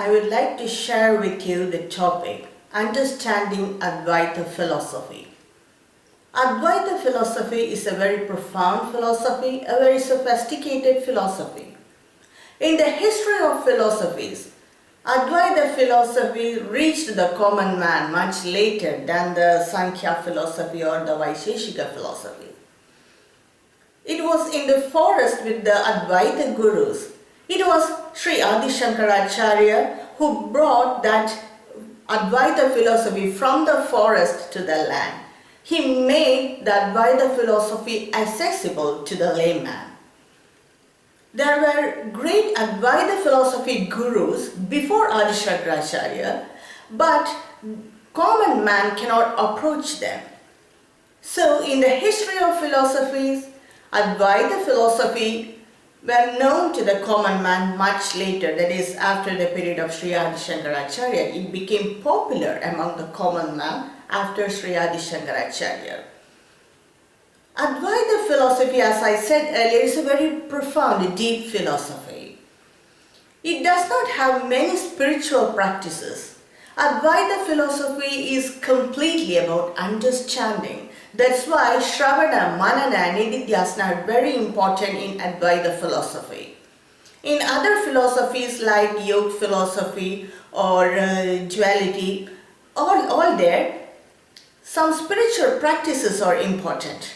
I would like to share with you the topic Understanding Advaita Philosophy. Advaita Philosophy is a very profound philosophy, a very sophisticated philosophy. In the history of philosophies, Advaita Philosophy reached the common man much later than the Sankhya philosophy or the Vaisheshika philosophy. It was in the forest with the Advaita Gurus. It was Sri Adi Shankaracharya who brought that Advaita philosophy from the forest to the land. He made the Advaita philosophy accessible to the layman. There were great Advaita philosophy gurus before Adi Shankaracharya, but common man cannot approach them. So in the history of philosophies, Advaita philosophy were known to the common man much later, that is after the period of Sri Adi Shankaracharya. It became popular among the common man after Sri Adi Shankaracharya. Advaita philosophy, as I said earlier, is a very profound, deep philosophy. It does not have many spiritual practices. Advaita philosophy is completely about understanding. That's why Shravana, Manana and Nididhyasana are very important in Advaita philosophy. In other philosophies like Yoga philosophy or duality, all there, some spiritual practices are important.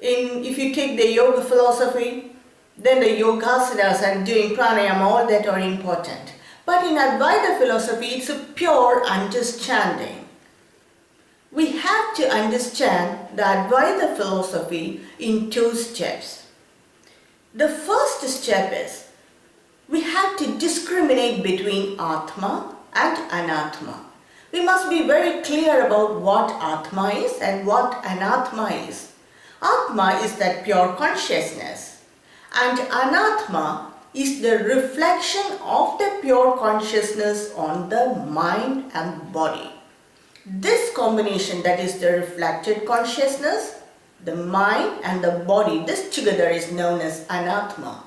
If you take the Yoga philosophy, then the yogasanas and doing pranayama, all that are important. But in Advaita philosophy, it's a pure understanding. We have to understand the Advaita philosophy in two steps. The first step is we have to discriminate between Atma and Anatma. We must be very clear about what Atma is and what Anatma is. Atma is that pure consciousness, and Anatma is the reflection of the pure consciousness on the mind and body. This combination, that is the reflected consciousness, the mind and the body, this together is known as Anatma.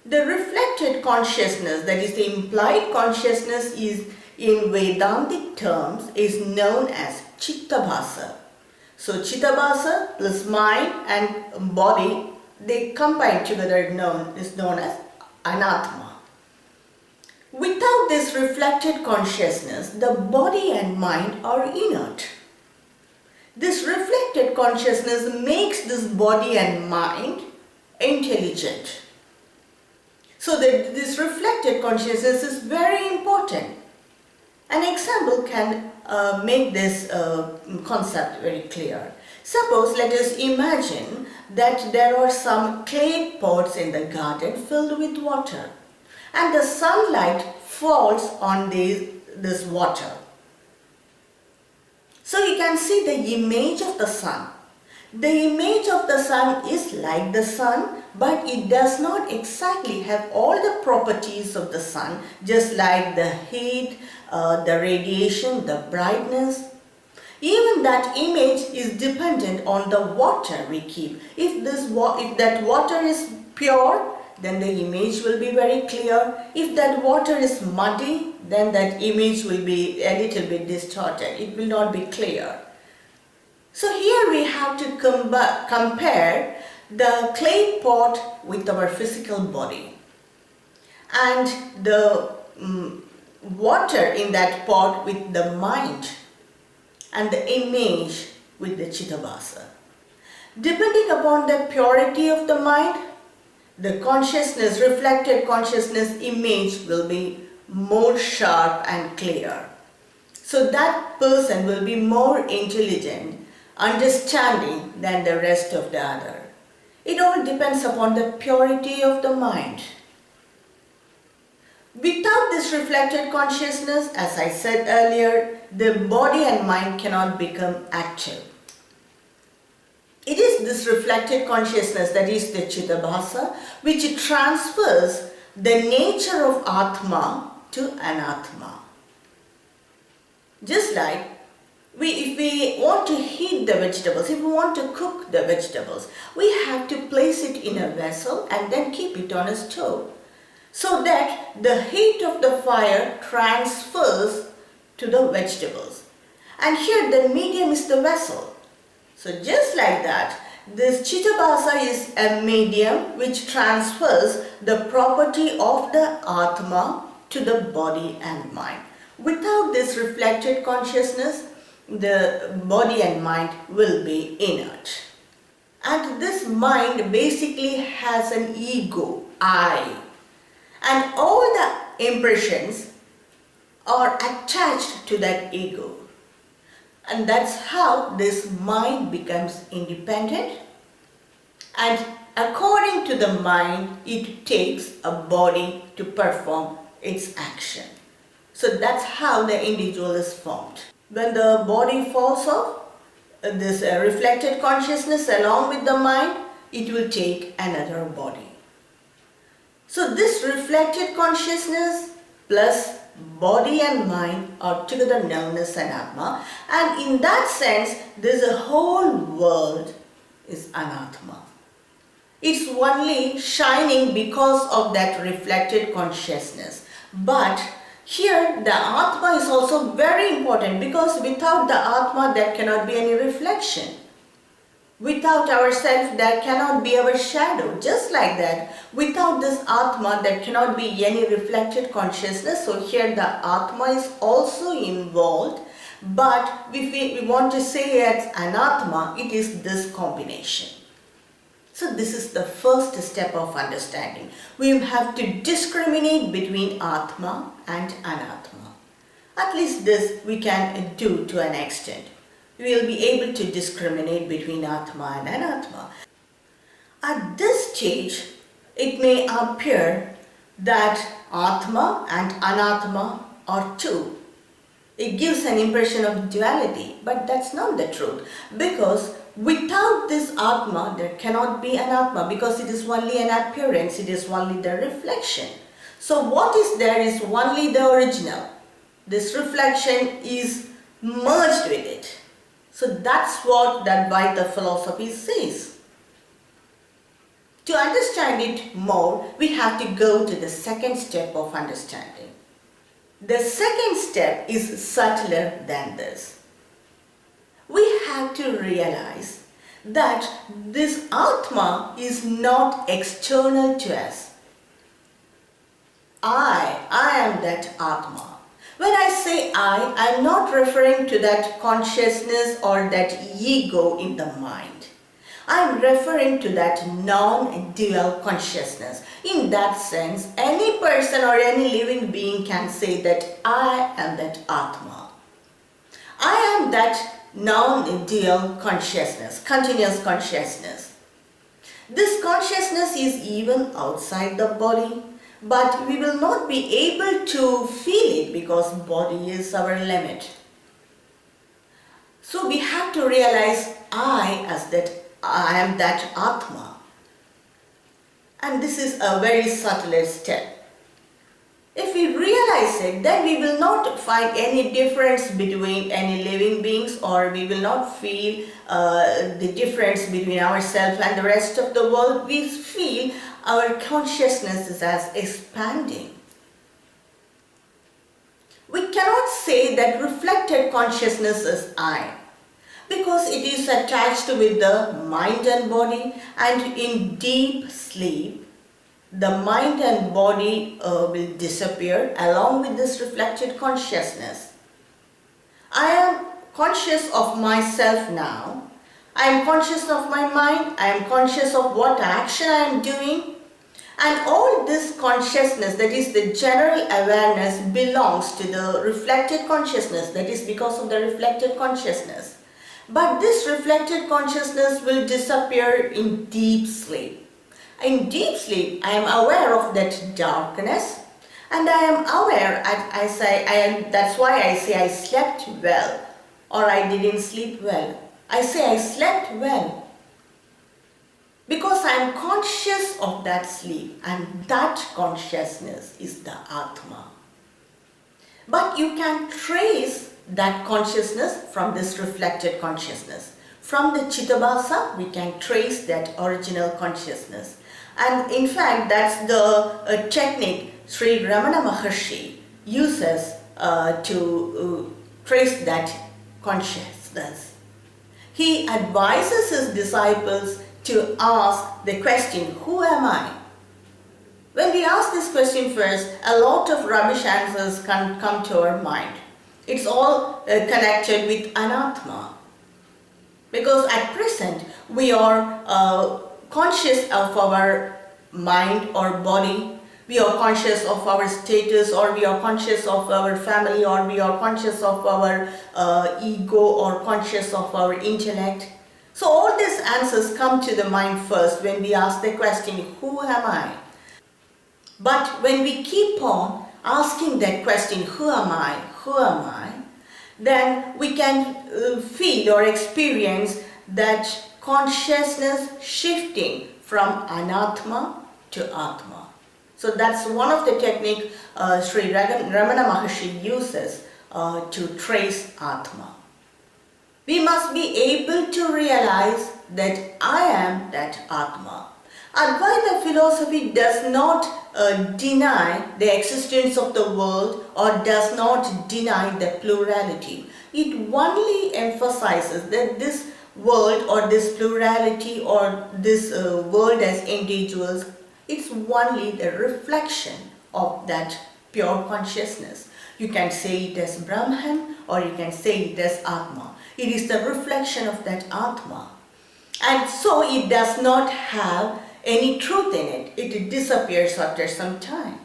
The reflected consciousness, that is the implied consciousness, is in Vedantic terms is known as Chidabasa. So Chidabasa plus mind and body, they combine together is known as Anatma. Without this reflected consciousness, the body and mind are inert. This reflected consciousness makes this body and mind intelligent. So this reflected consciousness is very important. An example can make this concept very clear. Suppose, let us imagine that there are some clay pots in the garden filled with water, and the sunlight falls on this water. So you can see the image of the sun. The image of the sun is like the sun, but it does not exactly have all the properties of the sun, just like the heat, the radiation, the brightness. Even that image is dependent on the water we keep. If that water is pure, then the image will be very clear. If that water is muddy, then that image will be a little bit distorted. It will not be clear. So here we have to compare the clay pot with our physical body, and the water in that pot with the mind, and the image with the Chidabasa. Depending upon the purity of the mind, the consciousness, reflected consciousness image will be more sharp and clear. So that person will be more intelligent, understanding than the rest of the other. It all depends upon the purity of the mind. Without this reflected consciousness, as I said earlier, the body and mind cannot become active. It is this reflected consciousness, that is the Chidabasa, which transfers the nature of Atma to Anatma. Just like if we want to heat the vegetables, if we want to cook the vegetables, we have to place it in a vessel and then keep it on a stove. so that the heat of the fire transfers to the vegetables. And here the medium is the vessel. So just like that, this Chidabasa is a medium which transfers the property of the Atma to the body and mind. Without this reflected consciousness, the body and mind will be inert. And this mind basically has an ego, I. And all the impressions are attached to that ego. And that's how this mind becomes independent, and according to the mind, it takes a body to perform its action. So that's how the individual is formed. When the body falls off, this reflected consciousness along with the mind, it will take another body. So this reflected consciousness plus body and mind are together known as an Atma, and in that sense, the whole world is anatma. It's only shining because of that reflected consciousness. But here the Atma is also very important, because without the Atma there cannot be any reflection. Without ourself there cannot be our shadow. Just like that, without this Atma there cannot be any reflected consciousness. So here the Atma is also involved, but if we want to say it's anatma, it is this combination. So this is the first step of understanding. We have to discriminate between Atma and Anatma. At least this we can do to an extent. We will be able to discriminate between Atma and Anatma. At this stage, it may appear that Atma and Anatma are two. It gives an impression of duality, but that's not the truth, because without this Atma, there cannot be an Atma, because it is only an appearance, it is only the reflection. So what is there is only the original. This reflection is merged with it. So that's what the Advaita philosophy says. To understand it more, we have to go to the second step of understanding. The second step is subtler than this. We have to realize that this Atma is not external to us. I am that Atma. When I say I am not referring to that consciousness or that ego in the mind. I am referring to that non-dual consciousness. In that sense, any person or any living being can say that I am that Atma. I am that non-dual consciousness, continuous consciousness. This consciousness is even outside the body, but we will not be able to feel it because body is our limit. So we have to realize I am that Atma. And this is a very subtle step. If we realize it, then we will not find any difference between any living beings, or we will not feel the difference between ourselves and the rest of the world. We feel our consciousness is as expanding. We cannot say that reflected consciousness is I, because it is attached with the mind and body, and in deep sleep, the mind and body will disappear along with this reflected consciousness. I am conscious of myself now. I am conscious of my mind. I am conscious of what action I am doing. And all this consciousness, that is the general awareness, belongs to the reflected consciousness. That is because of the reflected consciousness. But this reflected consciousness will disappear in deep sleep. In deep sleep, I am aware of that darkness, and I am aware, that's why I say I slept well, or I didn't sleep well. I say I slept well, because I am conscious of that sleep, and that consciousness is the Atma. But you can trace that consciousness from this reflected consciousness. From the Chidabasa, we can trace that original consciousness. And in fact, that's the technique Sri Ramana Maharshi uses to trace that consciousness. He advises his disciples to ask the question, who am I? When we ask this question first, a lot of rubbish answers can come to our mind. It's all connected with Anatma. Because at present, we are conscious of our mind or body, we are conscious of our status, or we are conscious of our family, or we are conscious of our ego, or conscious of our intellect. So all these answers come to the mind first when we ask the question, who am I? But when we keep on asking that question, who am I, then we can feel or experience that consciousness shifting from Anatma to Atma. So that's one of the techniques Sri Ramana Maharshi uses to trace Atma. We must be able to realize that I am that Atma. Advaita philosophy does not deny the existence of the world or does not deny the plurality. It only emphasizes that this world or this plurality or this world as individuals, it's only the reflection of that pure consciousness. You can say it as Brahman or you can say it as Atma. It is the reflection of that Atma. And so it does not have any truth in it. It disappears after some time.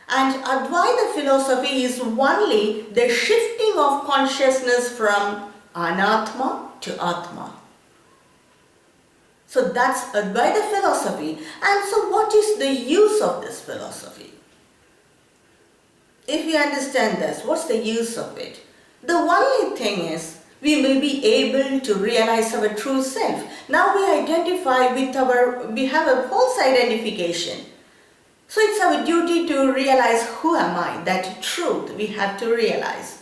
And Advaita philosophy is only the shifting of consciousness from Anatma to Atma. So that's Advaita philosophy. And so what is the use of this philosophy? If you understand this, what's the use of it? The only thing is, we will be able to realize our true self. Now we identify with we have a false identification. So it's our duty to realize who am I, that truth we have to realize.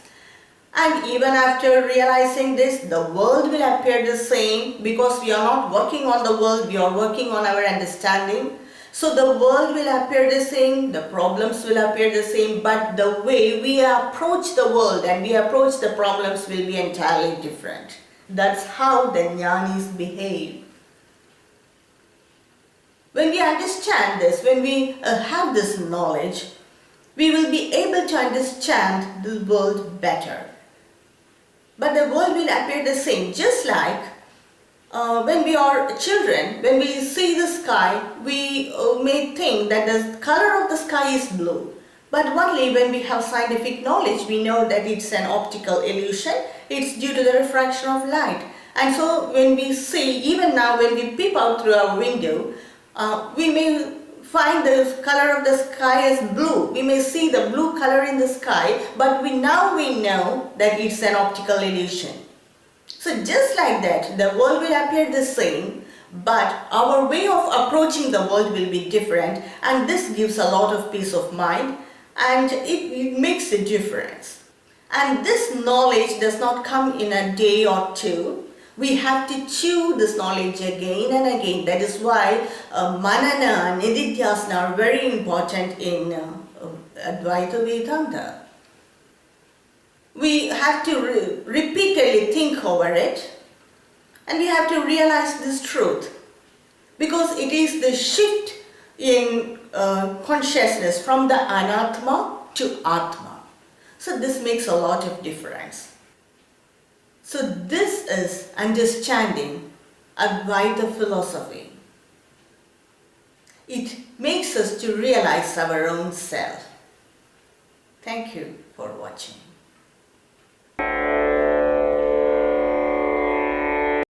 And even after realizing this, the world will appear the same because we are not working on the world, we are working on our understanding. So the world will appear the same, the problems will appear the same, but the way we approach the world and we approach the problems will be entirely different. That's how the jnanis behave. When we understand this, when we have this knowledge, we will be able to understand the world better. But the world will appear the same, just like when we are children, when we see the sky, we may think that the color of the sky is blue. But only when we have scientific knowledge, we know that it's an optical illusion. It's due to the refraction of light. And so when we see, even now when we peep out through our window, we may find the color of the sky as blue. We may see the blue color in the sky, but now we know that it's an optical illusion. So just like that, the world will appear the same, but our way of approaching the world will be different, and this gives a lot of peace of mind, and it makes a difference. And this knowledge does not come in a day or two. We have to chew this knowledge again and again. That is why manana and nididhyasana are very important in Advaita Vedanta. We have to repeatedly think over it, and we have to realize this truth, because it is the shift in consciousness from the Anatma to Atma. So this makes a lot of difference. So this is understanding Advaita philosophy. It makes us to realize our own self. Thank you for watching.